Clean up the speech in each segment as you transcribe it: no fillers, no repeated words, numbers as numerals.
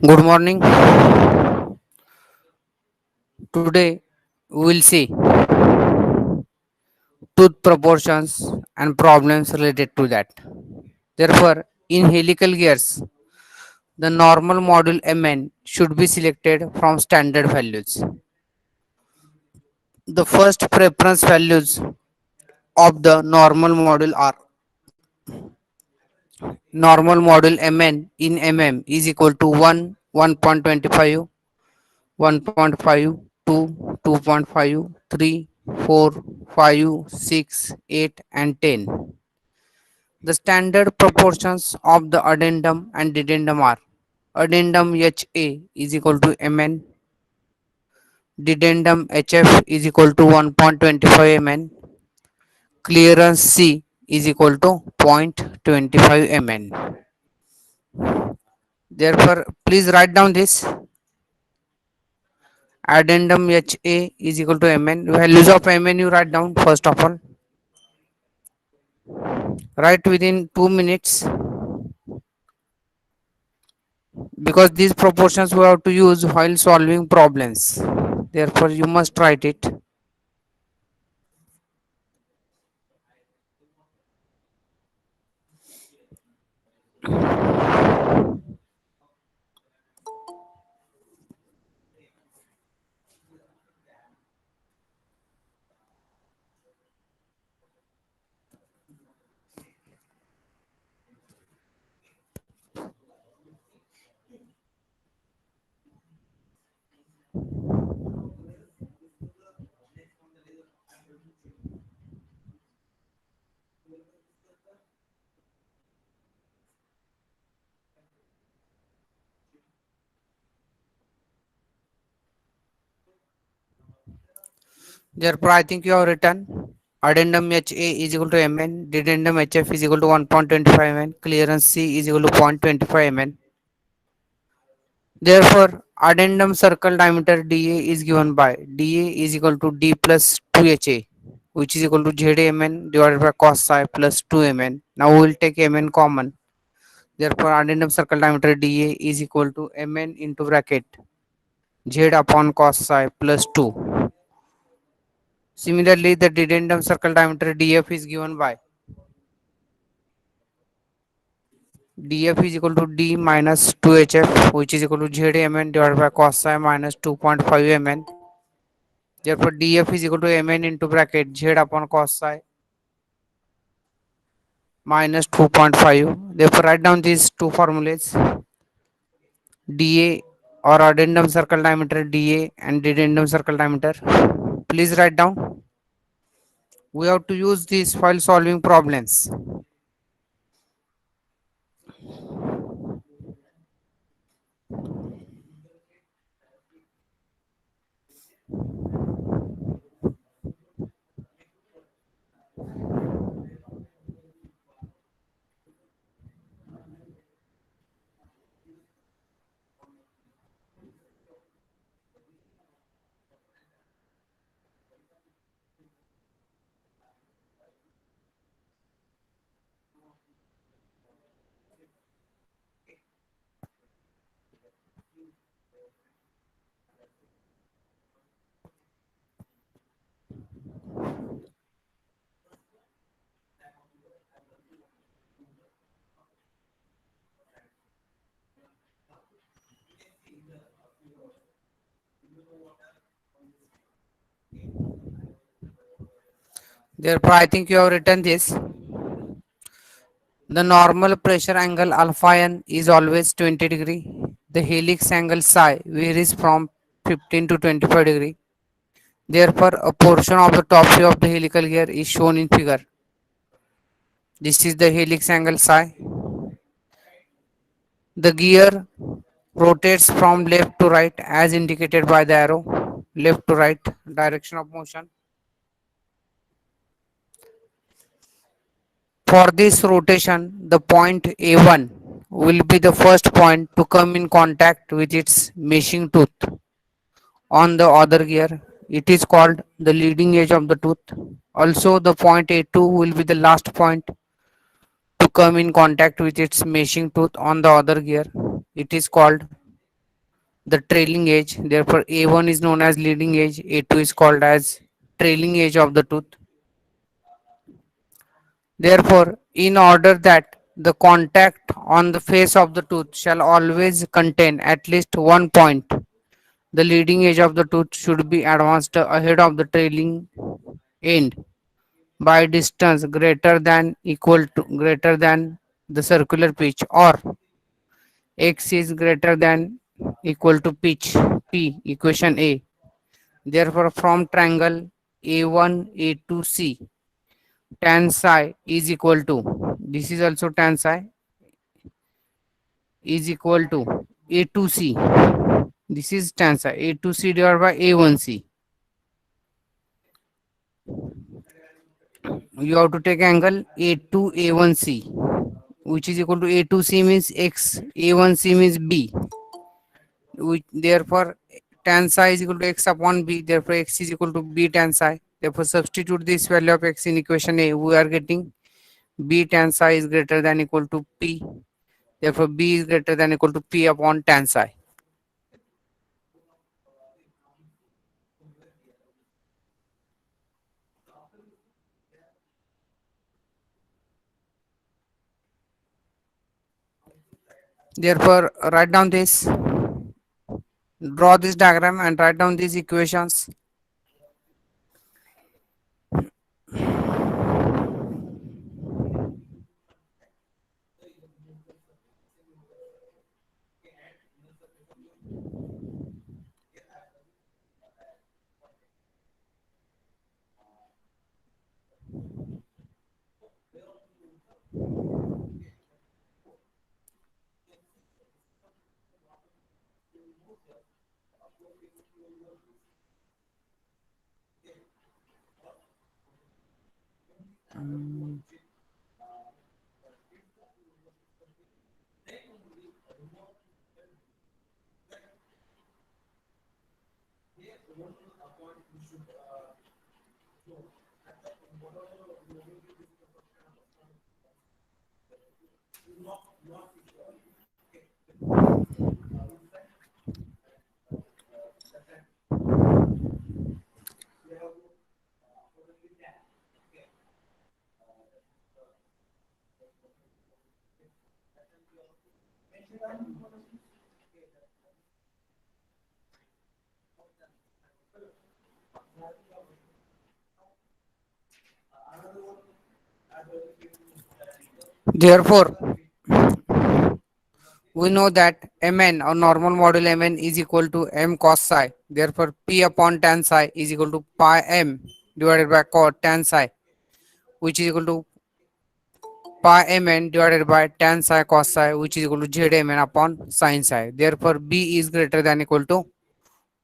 Good morning. Today we will see tooth proportions and problems related to that. Therefore, in helical gears, the normal module Mn should be selected from standard values. The first preference values of the normal module are normal module Mn in mm is equal to 1, 1.25, 1.5, 2, 2.5, 3, 4, 5, 6, 8, and 10. The standard proportions of the addendum and dedendum are addendum HA is equal to Mn, dedendum HF is equal to 1.25 Mn, clearance C is equal to 0.25 Mn. Therefore, please write down this addendum HA is equal to Mn. Values of Mn you write down first of all. Write within 2 minutes because these proportions we have to use while solving problems. Therefore, you must write it. Therefore, I think you have written addendum HA is equal to Mn, dedendum HF is equal to 1.25 Mn, clearance C is equal to 0.25 Mn. Therefore, addendum circle diameter dA is given by dA is equal to d plus 2HA, which is equal to ZMN divided by cos psi plus 2Mn. Now we will take Mn common. Therefore, addendum circle diameter dA is equal to Mn into bracket Z upon cos psi plus 2. Similarly, the dedendum circle diameter DF is given by DF is equal to D minus 2HF, which is equal to ZMN divided by cos psi minus 2.5 Mn. Therefore, DF is equal to Mn into bracket Z upon cos psi minus 2.5. Therefore, write down these two formulas dA or addendum circle diameter dA and dedendum circle diameter. Please write down. We have to use this while solving problems. Therefore, I think you have written this. The normal pressure angle alpha n is always 20 degree. The helix angle psi varies from 15 to 25 degree. Therefore, a portion of the top view of the helical gear is shown in figure. This is the helix angle psi. The gear rotates from left to right as indicated by the arrow. Left to right direction of motion. For this rotation, the point A1 will be the first point to come in contact with its meshing tooth on the other gear. It is called the leading edge of the tooth. Also, the point A2 will be the last point to come in contact with its meshing tooth on the other gear. It is called the trailing edge. Therefore A1 is known as leading edge, A2 is called as trailing edge of the tooth. Therefore, in order that the contact on the face of the tooth shall always contain at least one point, the leading edge of the tooth should be advanced ahead of the trailing end by distance greater than the circular pitch, or x is greater than equal to pitch p, equation A. Therefore, from triangle A1 A2 C, tan psi is equal to, this is also tan psi, is equal to A2C. This is tan psi A2C divided by A1C. You have to take angle A2 A1C, which is equal to A2C means x, A1C means b. Which, therefore tan psi is equal to x upon b. Therefore x is equal to b tan psi. Therefore substitute this value of x in equation A. We are getting b tan psi is greater than equal to p. Therefore b is greater than equal to p upon tan psi. Therefore write down this, draw this diagram and write down these equations. Therefore we know that Mn or normal module Mn is equal to m cos psi. Therefore p upon tan psi is equal to pi m divided by cot tan psi, which is equal to pi mn divided by tan psi cos psi, which is equal to zmn upon sin psi. Therefore b is greater than equal to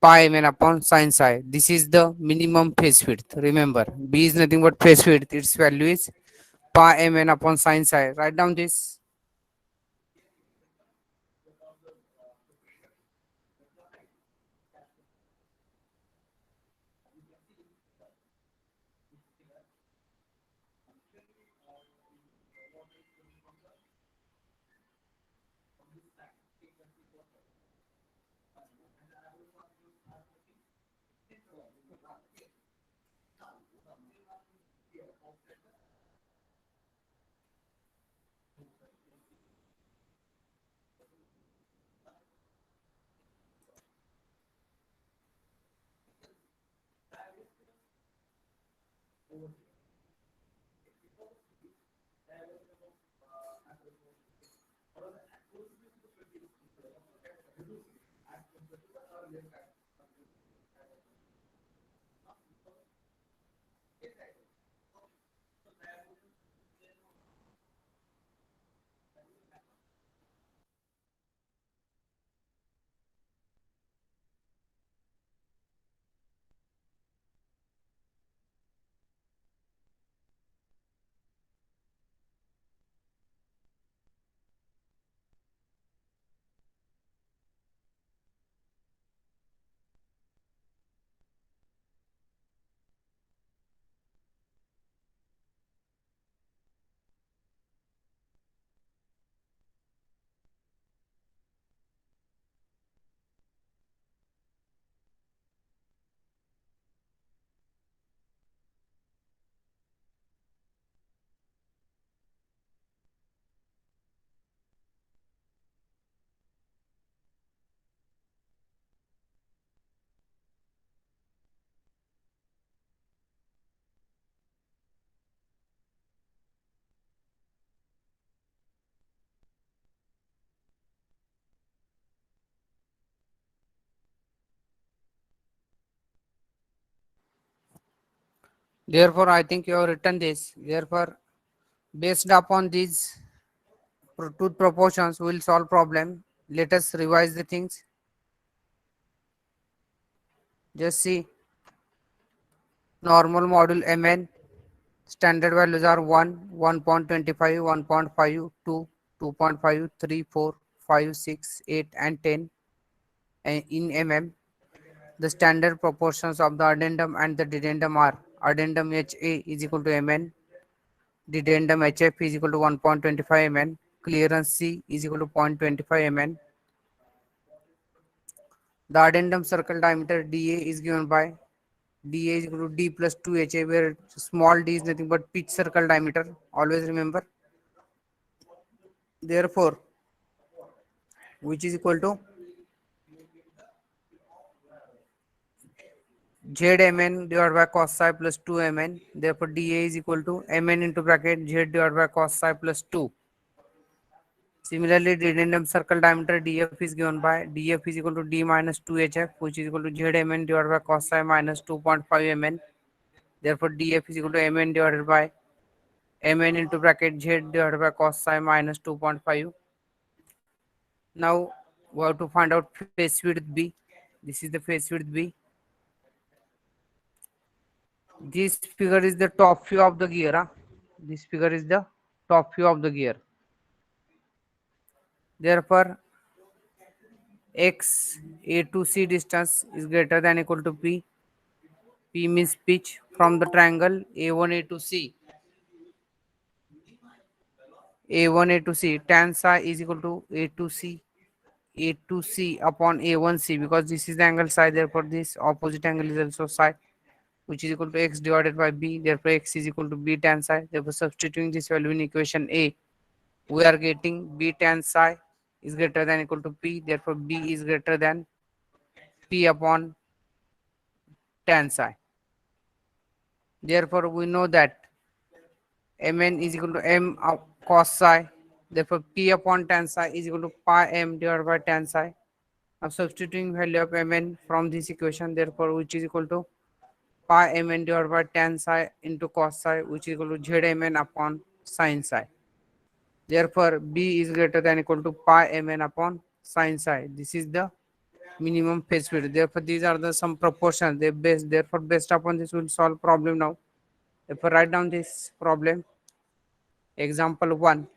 pi mn upon sin psi. This is the minimum phase width. Remember, b is nothing but phase width. Its value is pi mn upon sin psi. Write down this. Therefore, I think you have written this. Therefore, based upon these tooth proportions, we will solve problem. Let us revise the things. Just see normal module Mn. Standard values are 1, 1.25, 1.5, 2, 2.5, 3, 4, 5, 6, 8, and 10 in mm. The standard proportions of the addendum and the dedendum are addendum HA is equal to Mn, dedendum HF is equal to 1.25 Mn, clearance C is equal to 0.25 Mn. The addendum circle diameter dA is given by dA is equal to d plus 2ha, where small d is nothing but pitch circle diameter. Always remember. Therefore, which is equal to Zmn divided by cos psi plus 2mn. Therefore, dA is equal to mn into bracket z divided by cos psi plus 2. Similarly, dedendum circle diameter df is given by df is equal to d minus 2hf, which is equal to zmn divided by cos psi minus 2.5 mn. Therefore, df is equal to mn divided by mn into bracket z divided by cos psi minus 2.5. Now, we have to find out phase width B. This is the phase width B. This figure is the top view of the gear. This figure is the top view of the gear. Therefore, x A to C distance is greater than equal to P. P means pitch from the triangle A1 A to C. A1 A to C tan psi is equal to A to C. A to C upon A1C, because this is the angle psi, therefore this opposite angle is also psi, which is equal to x divided by b. Therefore, x is equal to b tan psi. Therefore, substituting this value in equation A, we are getting b tan psi is greater than equal to p. Therefore, b is greater than p upon tan psi. Therefore, we know that mn is equal to m of cos psi. Therefore, p upon tan psi is equal to pi m divided by tan psi. Now, substituting value of mn from this equation, therefore, which is equal to pi mn divided by tan psi into cos psi, which is equal to zmn upon sin psi. Therefore, b is greater than equal to pi mn upon sin psi. This is the minimum phase width. Therefore, these are the some proportions. Therefore, based upon this, we will solve problem now. Therefore, write down this problem. Example 1.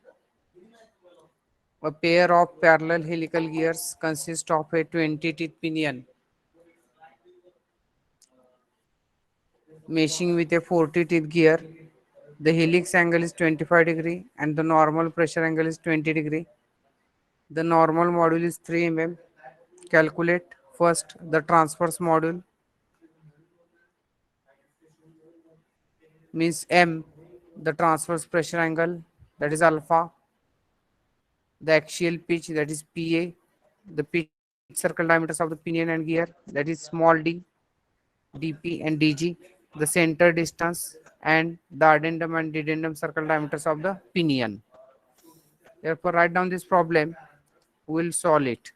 A pair of parallel helical gears consists of a 20 teeth pinion meshing with a 40 teeth gear. The helix angle is 25° and the normal pressure angle is 20°. The normal module is 3 mm. Calculate first the transverse module, means M, the transverse pressure angle, that is alpha, the axial pitch, that is PA, the pitch circle diameters of the pinion and gear, that is small d, dp and dg, the center distance, and the addendum and dedendum circle diameters of the pinion. Therefore, write down this problem, we will solve it.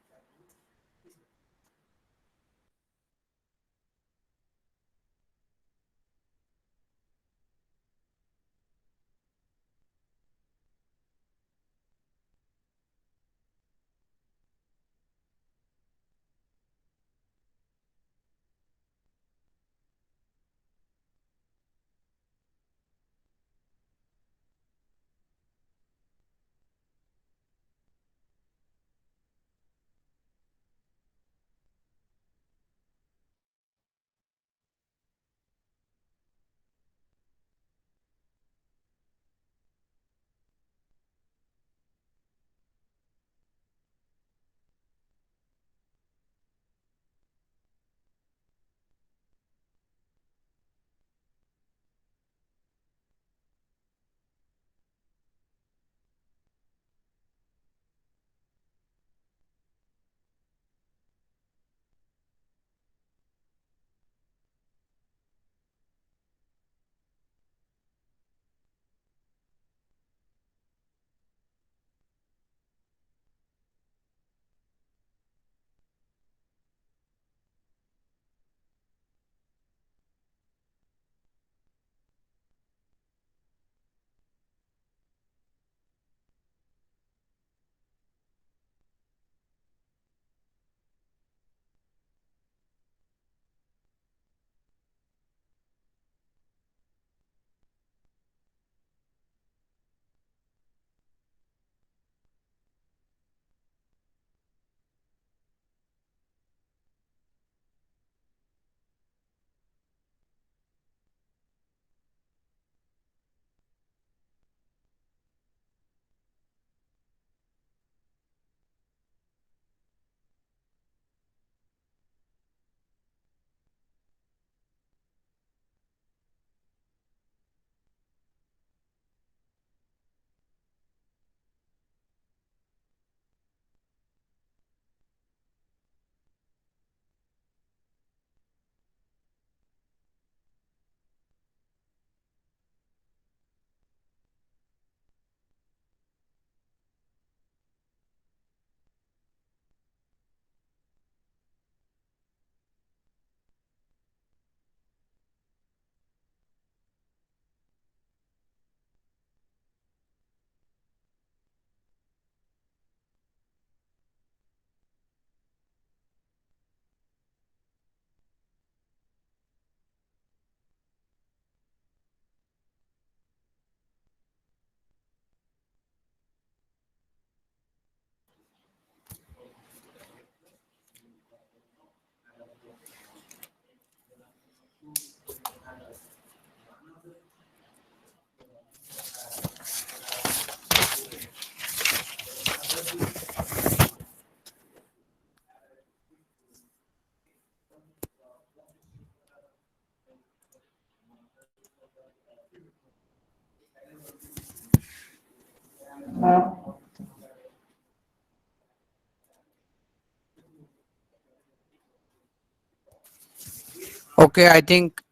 Okay, I think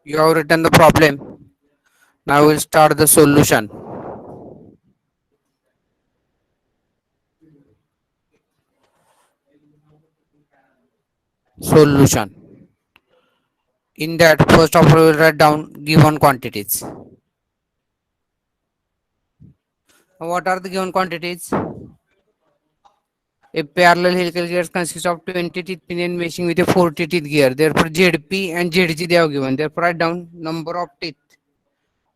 you have written the problem. Now we'll start the solution. Solution. In that, first of all, we will write down given quantities. What are the given quantities? A parallel helical gear consists of 20 teeth pinion meshing with a 40 teeth gear. Therefore, ZP and ZG they have given. Therefore, write down number of teeth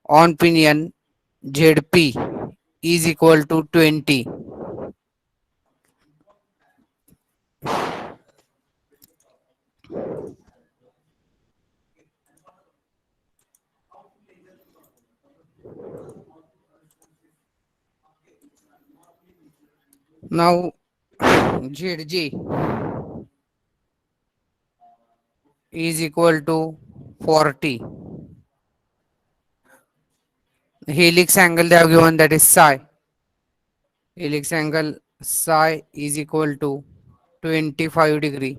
on pinion ZP is equal to 20. Now, ZG is equal to 40. Helix angle they have given, that is psi. Helix angle psi is equal to 25 degree.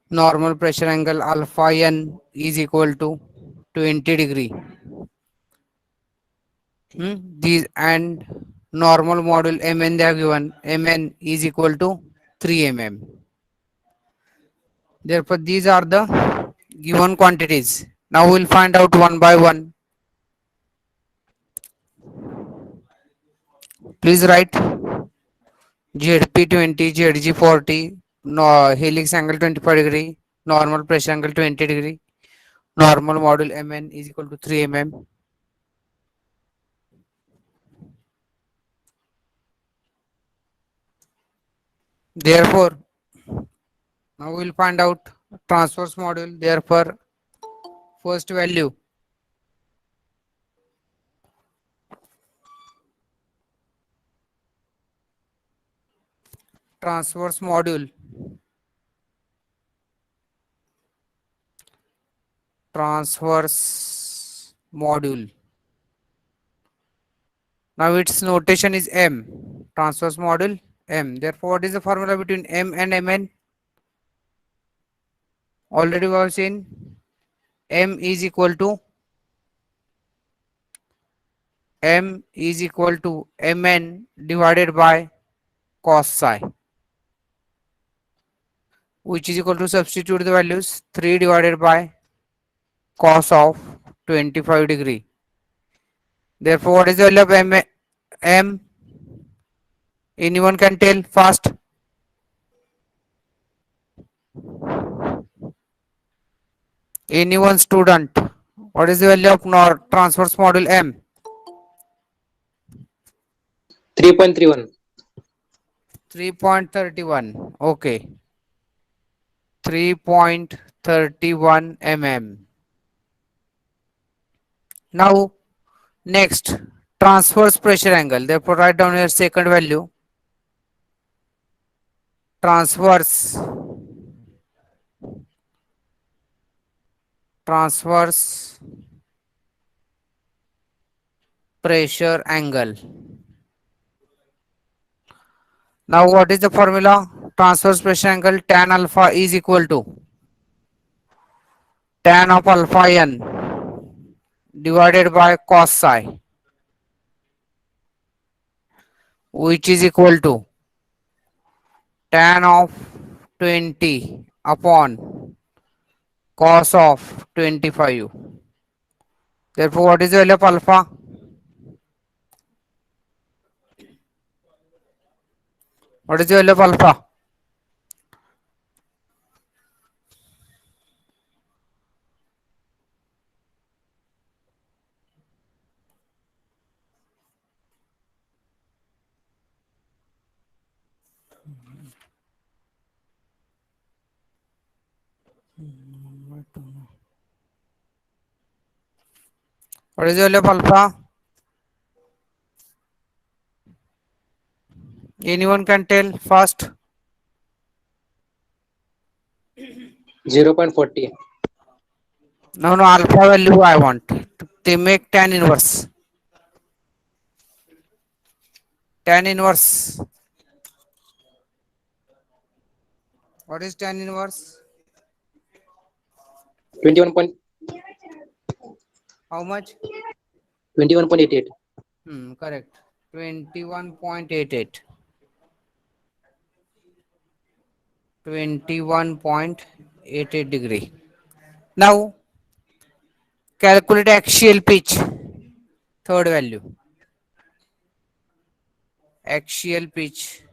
Normal pressure angle alpha n is equal to 20 degree. These and normal module mn they have given, mn is equal to 3 mm. Therefore, these are the given quantities. Now we'll find out one by one. Please write ZP 20, ZG 40, no, helix angle 25 degree, normal pressure angle 20 degree, normal module mn is equal to 3 mm. Therefore, now we'll find out transverse module. Therefore, first value transverse module, transverse module. Now its notation is m, transverse module m. Therefore, what is the formula between m and mn? Already we have seen m is equal to mn divided by cos psi, which is equal to, substitute the values, 3 divided by cos of 25 degree. Therefore, what is the value of m? Anyone can tell fast? Anyone student? What is the value of transverse module m? 3.31. 3.31. Okay. 3.31 mm. Now, next, transverse pressure angle. Therefore, write down your second value. Transverse pressure angle. Now, what is the formula? Transverse pressure angle tan alpha is equal to tan of alpha n divided by cos psi, which is equal to tan of 20 upon cos of 25. Therefore, what is the value of alpha? What is the value of alpha? What is the value of alpha? Anyone can tell fast? 0.40. No, no, alpha value I want. They make tan inverse. Tan inverse. What is tan inverse? 21 point, How much? 21.88. Correct. 21.88. 21.88 degree. Now calculate axial pitch. Third value. Axial pitch.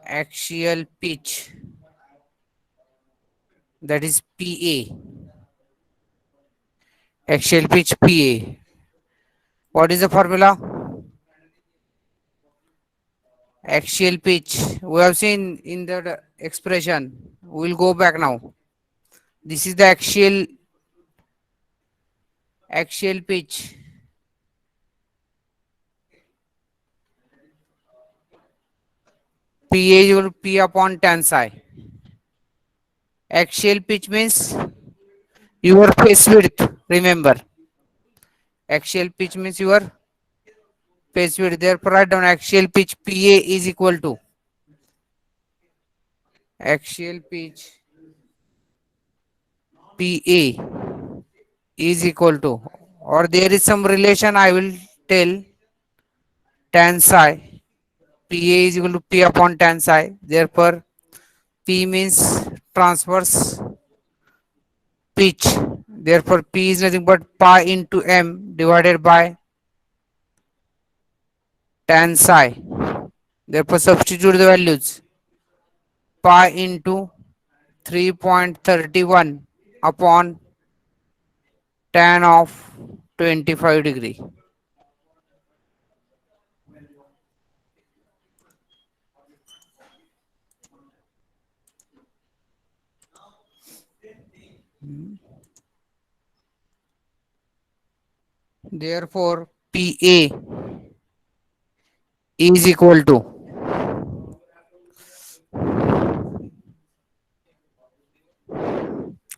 Axial pitch. That is PA. Axial pitch PA. What is the formula? Axial pitch. We have seen in the expression. We'll go back now. This is the axial pitch. PA is equal to P upon tan psi. Axial pitch means your face width. Remember, axial pitch means your face width. Therefore, write down axial pitch PA is equal to axial pitch PA is equal to, or there is some relation I will tell, tan psi. PA is equal to P upon tan psi. Therefore, P means transverse pitch. Therefore, P is nothing but pi into M divided by tan psi. Therefore, substitute the values. Pi into 3.31 upon tan of 25 degree. Therefore, PA is equal to,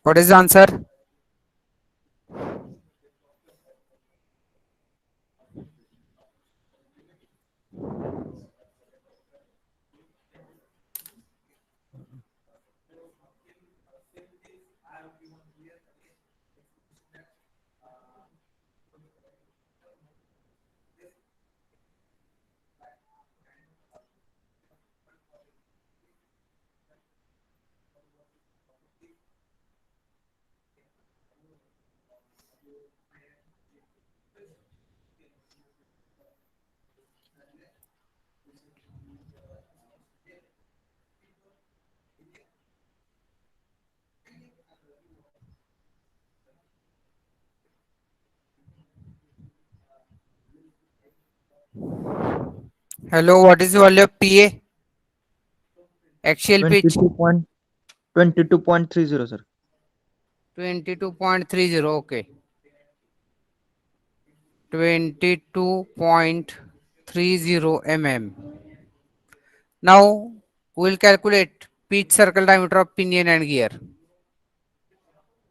what is the answer? Hello, what is the value of PA? Axial pitch 22.30, sir. 22.30. Okay. 22.30 mm. Now we'll calculate pitch circle diameter of pinion and gear.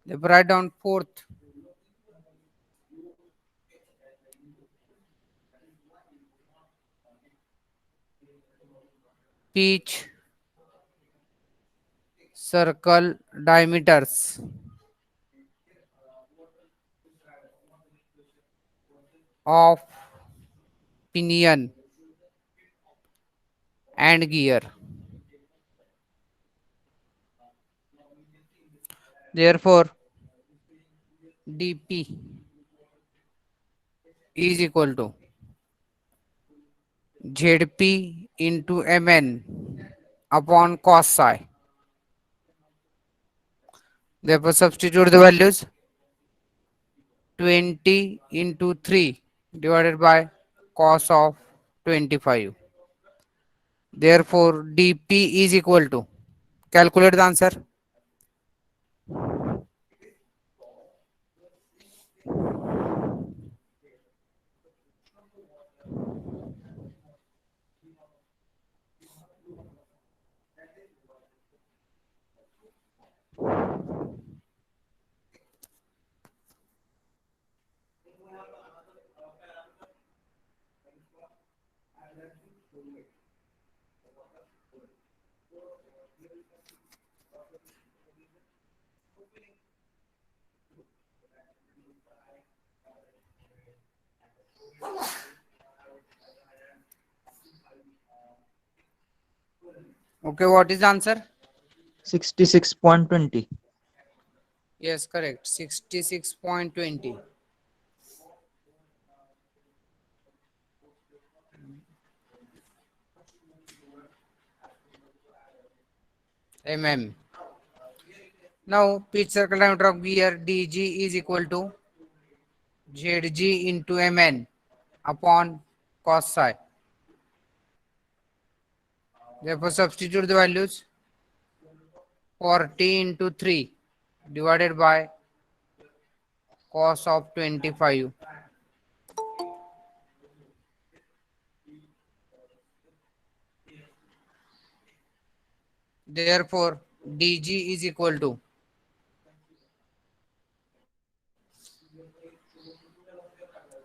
Write down fourth. Pitch circle diameters of pinion and gear. Therefore, dP is equal to Zp into Mn upon cos psi. Therefore, substitute the values. 20 into 3 divided by cos of 25. Therefore, dP is equal to, calculate the answer. Okay, what is the answer? 66.20. Yes, correct. 66.20 mm. Now, pitch circle diameter of gear DG is equal to ZG into Mn upon cos psi. Therefore, substitute the values. 40 into 3 divided by cos of 25. Therefore, DG is equal to,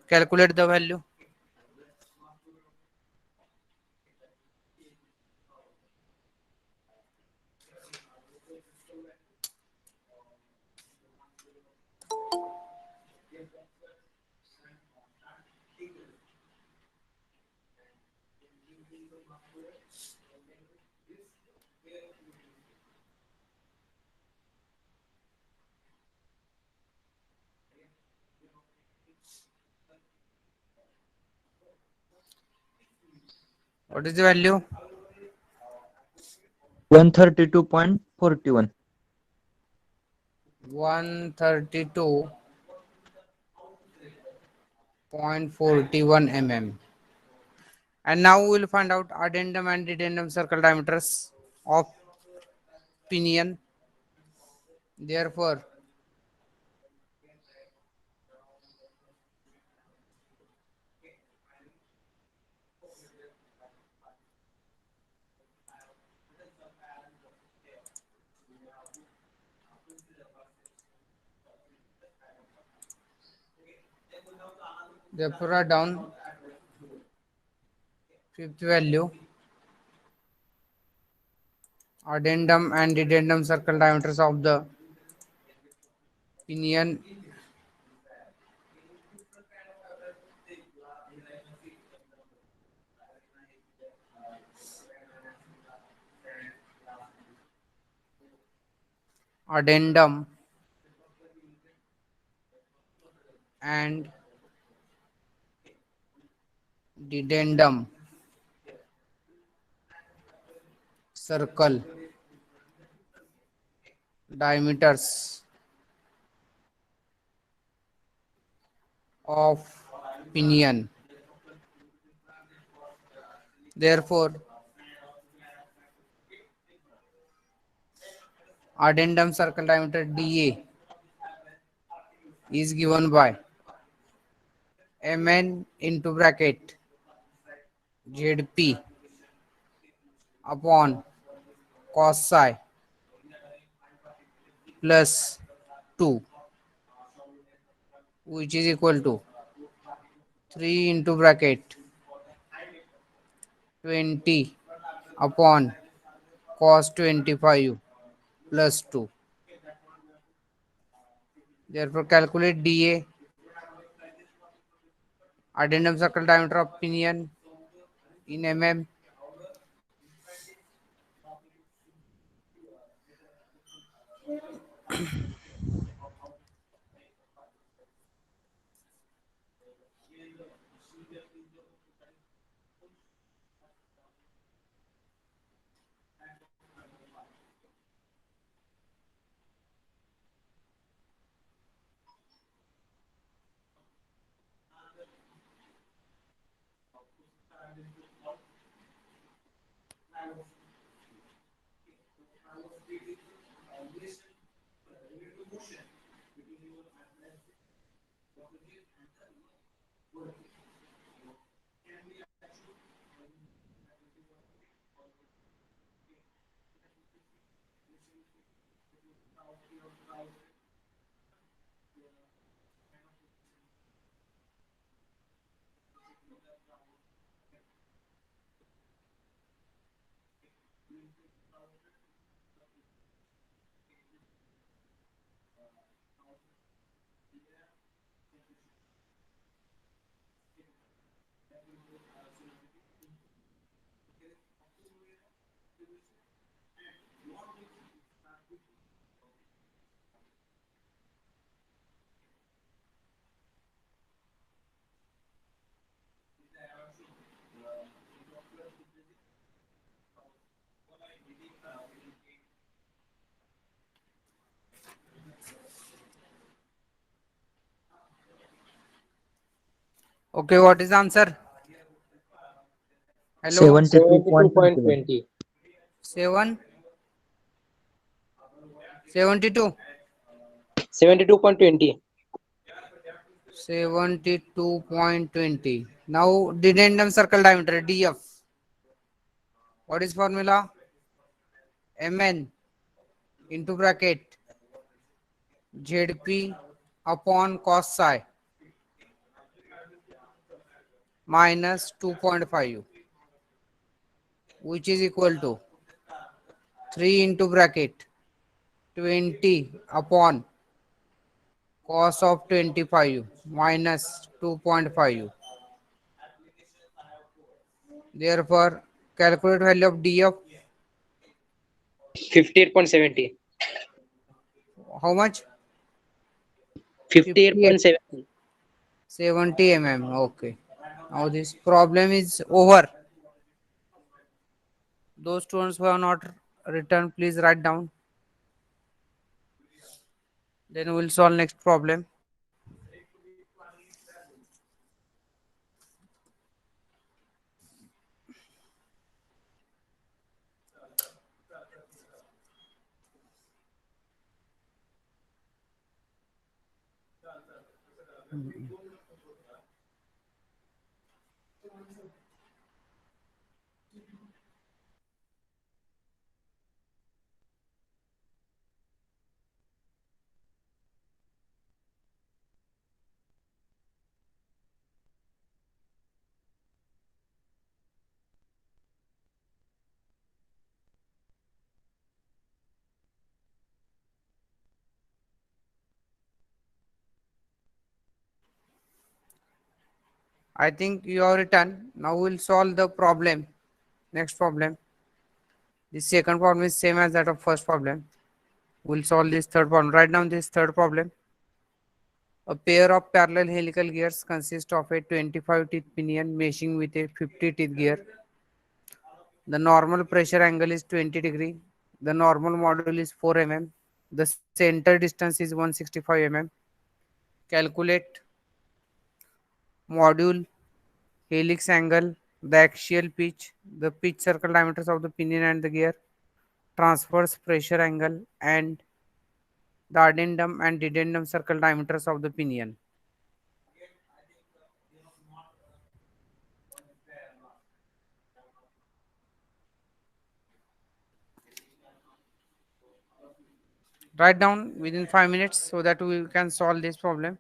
calculate the value. What is the value? 132.41. 132.41 mm. And now we will find out addendum and dedendum circle diameters of pinion. Therefore, write down fifth value. Addendum and dedendum circle diameters of the pinion addendum and dedendum circle diameters of pinion. Therefore, addendum circle diameter dA is given by Mn into bracket Zp upon cos psi plus 2, which is equal to 3 into bracket 20 upon cos 25 plus 2. Therefore, calculate dA, addendum circle diameter of pinion in mm. Okay, what is the answer? Hello? 72.20. 72.20. 7, 72, 72.20. 72.20. Now, dedendum circle diameter, DF. What is formula? Mn into bracket ZP upon cos psi minus 2.5, which is equal to 3 into bracket 20 upon cos of 25 minus 2.5. Therefore, calculate value of DF. 58.70. How much? 58. 58.70. 70 Okay. Now this problem is over. Those students who have not written, please write down. Then we'll solve next problem. I think you have written. Now we'll solve the problem. Next problem. The second problem is same as that of first problem. We'll solve this third problem. Write down this third problem. A pair of parallel helical gears consists of a 25 teeth pinion meshing with a 50 teeth gear. The normal pressure angle is 20 degree. The normal module is 4 mm. The center distance is 165 mm. Calculate module, helix angle, the axial pitch, the pitch circle diameters of the pinion and the gear, transverse pressure angle, and the addendum and dedendum circle diameters of the pinion. Write down within 5 minutes so that we can solve this problem.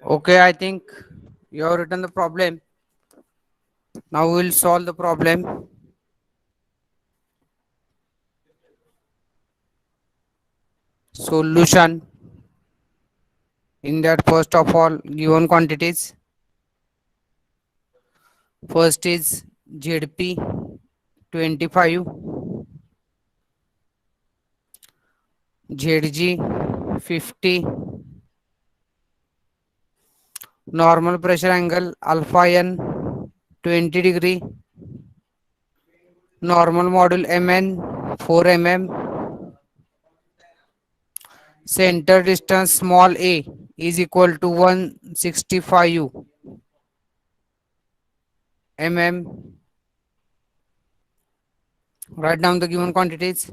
Okay, I think you have written the problem. Now we will solve the problem. Solution in that first of all given quantities. First is ZP 25, ZG 50, normal pressure angle alpha n 20 degree, normal module Mn 4 mm, center distance small a is equal to 165 mm. Write down the given quantities.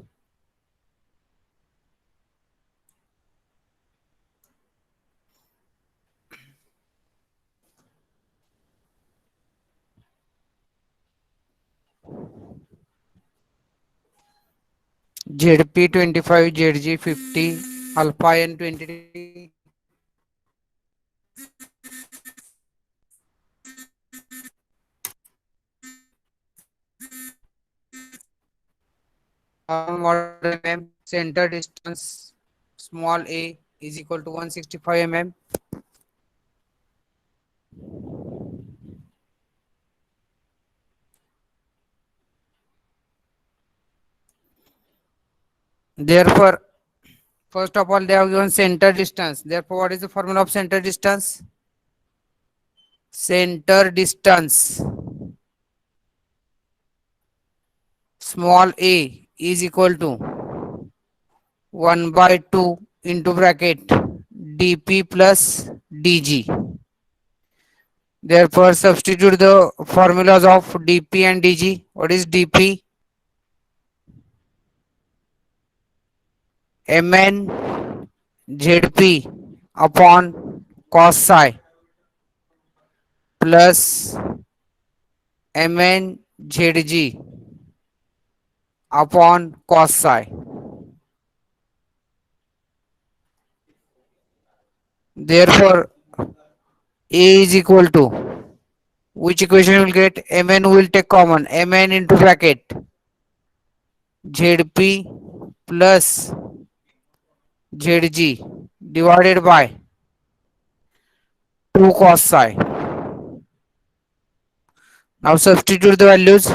ZP 25, ZG 50, alpha n 20 degree, normal model mm, center distance small a is equal to 165 mm. Therefore, first of all, they have given center distance. Therefore, what is the formula of center distance? Center distance small a is equal to 1 by 2 into bracket dp plus dg. Therefore, substitute the formulas of dp and dg. What is dp? Mn Zp upon cos psi plus Mn Zg upon cos psi. Therefore, A is equal to which equation you will get? Mn will take common. Mn into bracket Zp plus Zg divided by 2 cos psi. Now substitute the values.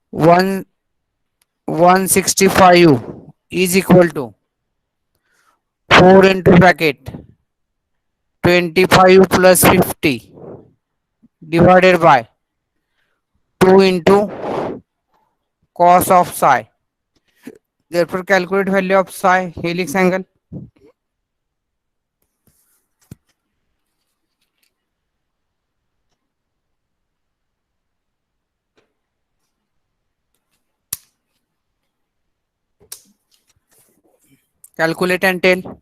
1 165 is equal to 4 into bracket 25 plus 50 divided by 2 into cos of psi. Therefore, calculate value of psi helix angle. Calculate and tell.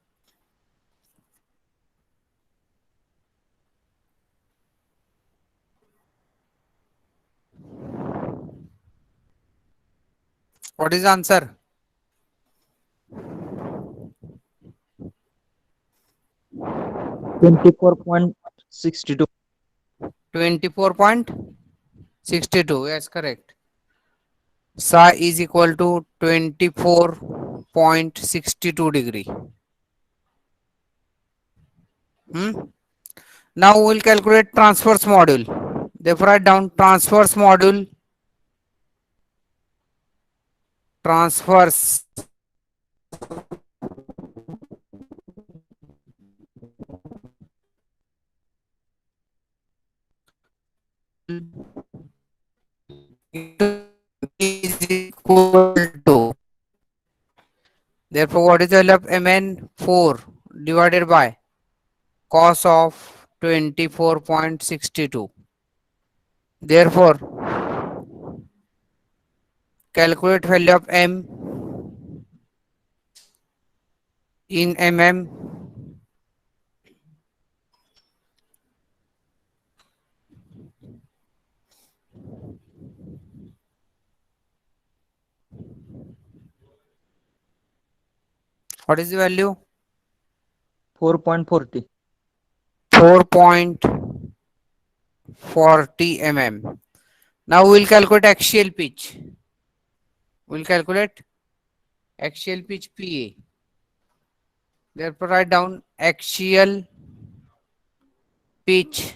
What is the answer? 24.62. 24.62. Yes, correct. Psi is equal to 24.62 degree. Now we will calculate transverse module. Therefore, write down transverse module. Transverse is equal to, therefore what is the value of Mn? 4 divided by cos of 24.62. Therefore calculate value of M in mm. What is the value? 4.40. 4.40 mm. Now we'll calculate axial pitch. We'll calculate axial pitch PA. Therefore, write down axial pitch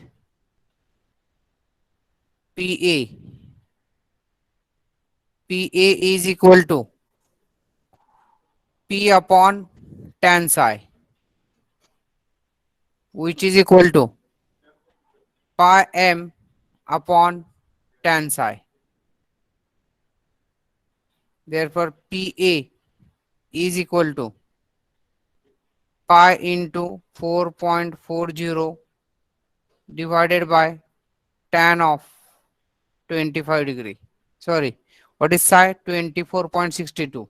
PA. PA is equal to P upon tan psi, which is equal to pi m upon tan psi. Therefore, PA is equal to pi into 4.40 divided by tan of 25 degree. Sorry, what is psi? 24.62.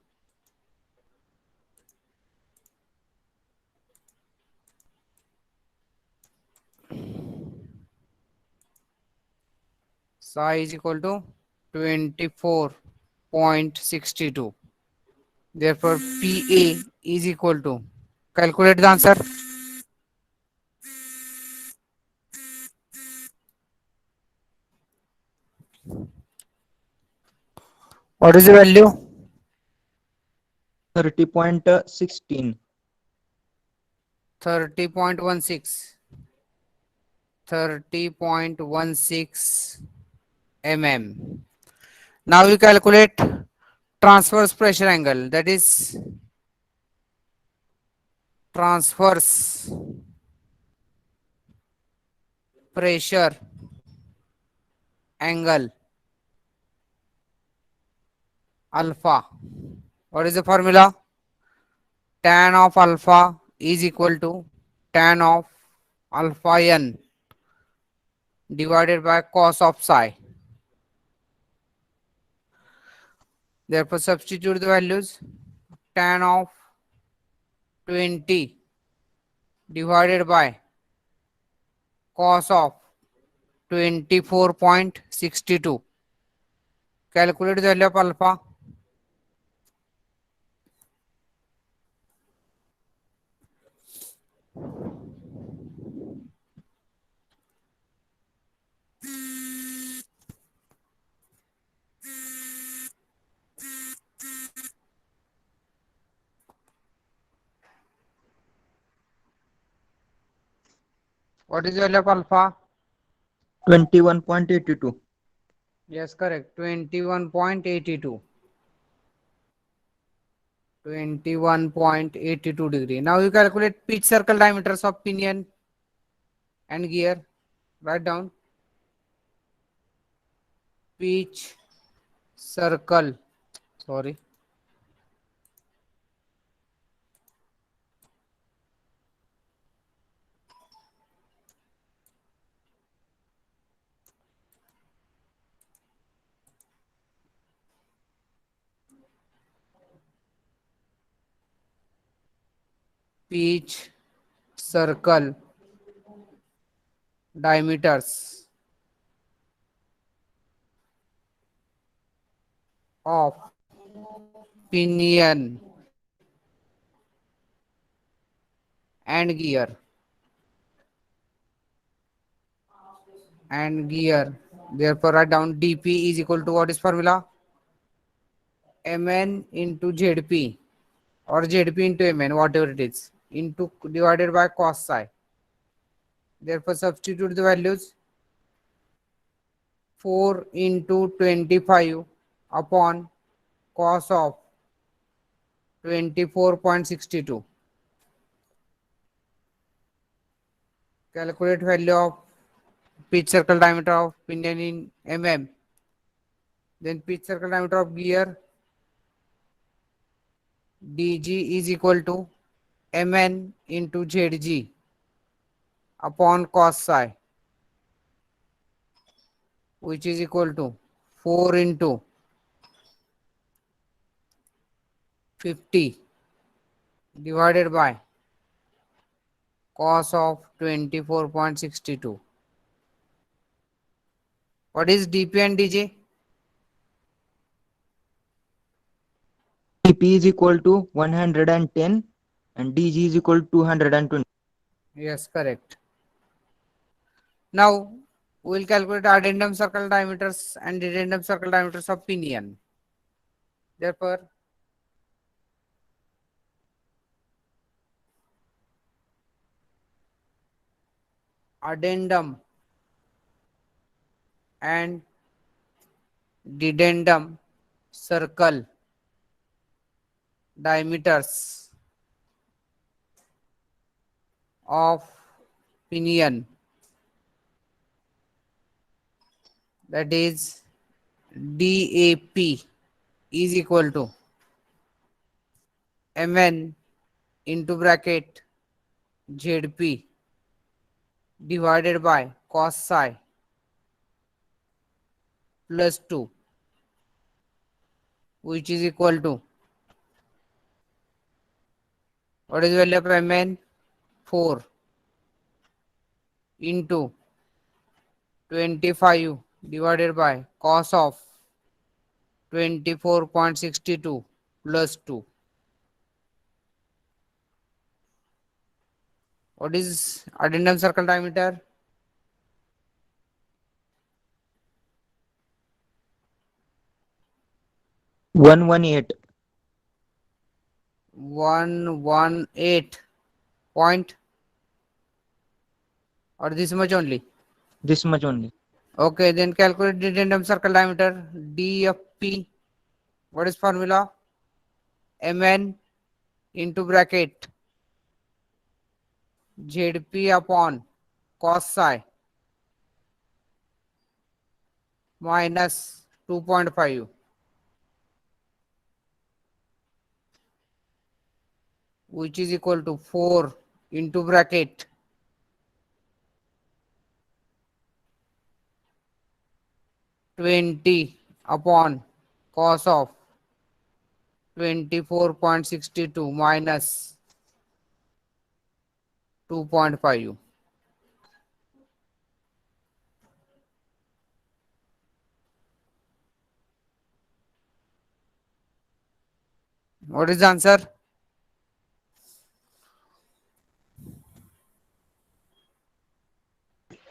Psi is equal to 24.62. Therefore, PA is equal to, calculate the answer. What is the value? 30.16. 30.16. 30.16 mm. Now we calculate transverse pressure angle, that is transverse pressure angle alpha. What is the formula? Tan of alpha is equal to tan of alpha n divided by cos of psi. Therefore, substitute the values. Tan of 20 divided by cos of 24.62. Calculate the value of alpha. What is the value of alpha? 21.82. Yes, correct. 21.82. 21.82 degree. Now you calculate pitch circle diameters of pinion and gear. Write down pitch circle. Sorry. Pitch circle diameters of pinion and gear. Therefore, write down dp is equal to, what is formula? mn into zp or zp into mn, whatever it is, into divided by cos psi. Therefore, substitute the values. 4 into 25 upon cos of 24.62. Calculate value of pitch circle diameter of pinion in mm. Then pitch circle diameter of gear, dg is equal to mn into zg upon cos psi, which is equal to 4 into 50 divided by cos of 24.62. What is dp and dj? dp is equal to 110 and dg is equal to 220. Yes, correct. Now we will calculate addendum circle diameters and addendum circle diameters of pinion. Therefore, addendum and dedendum circle diameters of pinion, that is DAP, is equal to Mn into bracket ZP divided by cos psi plus 2, which is equal to, what is the value of Mn? 4 into 25 divided by cos of 24.62 plus 2. What is addendum circle diameter? 118. 118 point, or this much only? This much only. Okay, then calculate the addendum circle diameter. D of P. What is formula? Mn into bracket ZP upon cos psi minus 2.5, which is equal to 4 into bracket 20 upon cos of 24.62 minus 2.5. What is the answer?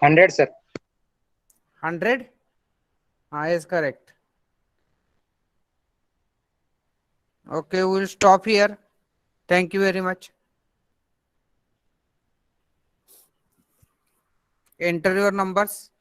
100, sir. 100? Yes, correct. Okay, we'll stop here. Thank you very much. Enter your numbers.